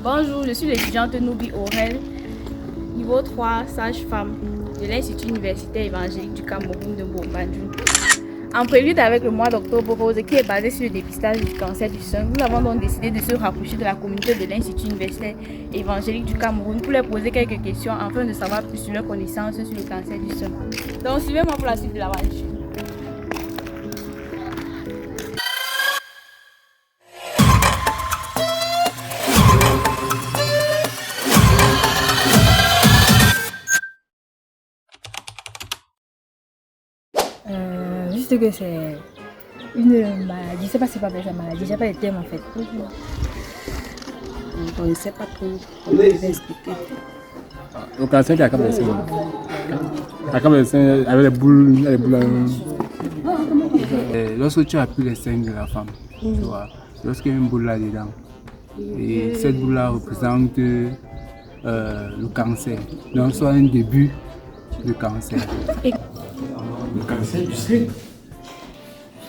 Bonjour, je suis l'étudiante Noubi Aurel, niveau 3, sage-femme de l'Institut universitaire évangélique du Cameroun de Bombadou. En prélude avec le mois d'octobre rose qui est basé sur le dépistage du cancer du sein, nous avons donc décidé de se rapprocher de la communauté de l'Institut universitaire évangélique du Cameroun pour leur poser quelques questions afin de savoir plus sur leurs connaissances sur le cancer du sein. Donc suivez-moi pour la suite de l'aventure. Juste que c'est une maladie, je sais pas si c'est pas une maladie, j'ai pas les termes en fait. On ne sait pas trop comment expliquer. Le cancer qui a comme des seins. Avec les boules, lorsque tu appuies les seins de la femme, tu vois, lorsqu'il y a une boule là-dedans, et cette boule-là représente le cancer. Donc, soit un début de cancer. Le cancer du sein.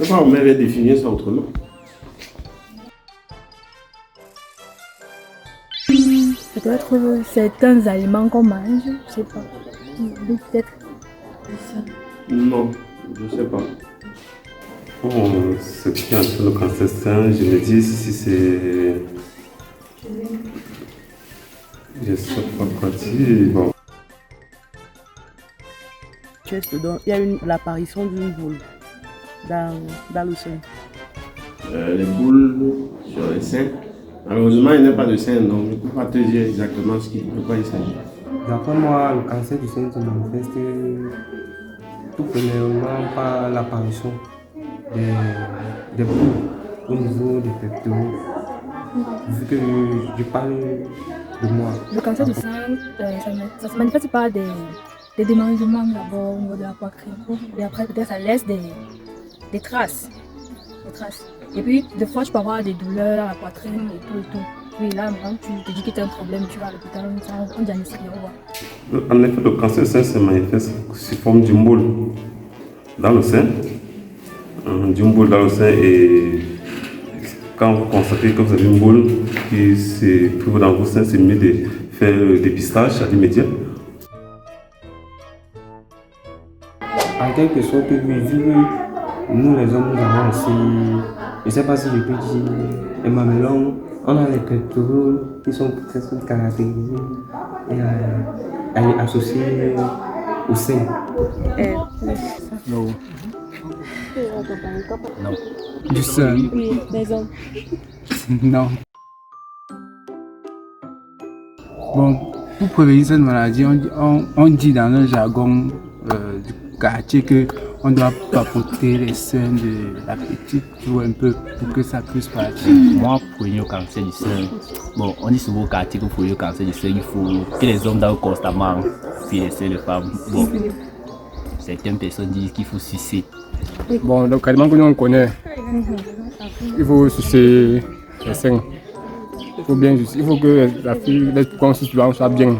Je ne sais pas, on m'avait défini ça autrement. Peut-être certains aliments qu'on mange, je sais pas. Peut-être. Non, je ne sais pas. Oh, ce qui entre le cancer sein, je me dis si c'est... Je ne sais pas quoi dire. Bon. Donc, il y a l'apparition d'une boule dans le sein. Les boules sur les seins. Malheureusement, il n'y a pas de sein, donc je ne peux pas te dire exactement de quoi il s'agit. D'après moi, le cancer du sein se manifeste tout premièrement par l'apparition des boules au niveau des pectoraux. Vu que je parle de moi. Le cancer du sein, ça se manifeste par des démangements d'abord au niveau de la poitrine. Et après, peut-être ça laisse des traces. Et puis, des fois, je peux avoir des douleurs à la poitrine et tout. Puis là, quand tu te dis que tu as un problème, tu vas à l'hôpital, on diagnostique et on voit. En effet, le cancer du sein se manifeste sous forme d'une boule dans le sein. D'une boule dans le sein, et quand vous constatez que vous avez une boule qui se trouve dans vos seins, c'est mieux de faire le dépistage à l'immédiat. En quelque sorte, vu que nous les hommes, nous avons aussi, je ne sais pas si je peux dire, les mamelons, on a les pectoraux qui sont caractérisés et associés au sein. Non. Non. Du sein. Oui, les hommes. Non. Bon, pour prévenir cette maladie, on dit dans un jargon du quartier qu'on doit papoter les seins de la petite, tu vois, un peu, pour que ça puisse partir. Moi, pour prévenir le cancer du sein, bon, on dit souvent au quartier que pour prévenir le cancer du sein, il faut que les hommes doivent constamment puis les seins de femmes. Bon, certaines personnes disent qu'il faut sucer. Bon, donc, carrément que nous on connaît, il faut sucer les seins. Il faut que la fille, quand on suce, soit bien.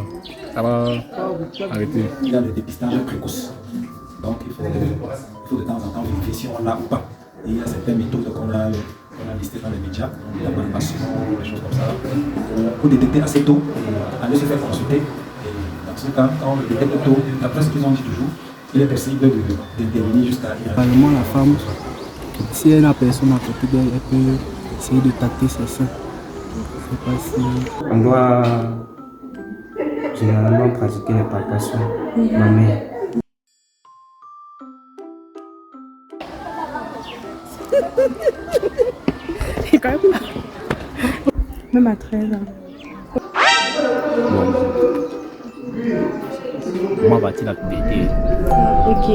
Ça va arrêter. Il y a le dépistage précoce. Donc il faut de temps en temps vérifier si on l'a ou pas. Et il y a certaines méthodes qu'on a listées dans les médias, la palpation, des choses comme ça. Pour détecter assez tôt, aller se faire consulter. Et dans ce cas, quand on le détecte tôt, d'après ce qu'ils ont dit toujours, il est possible d'intervenir jusqu'à... Normalement, la femme, si elle n'a personne à côté d'elle, elle peut essayer de tâter ses seins. On doit généralement pratiquer les palpations mammaires. Même à 13 ans. Bon, moi, va-t-il la puberté? Ok.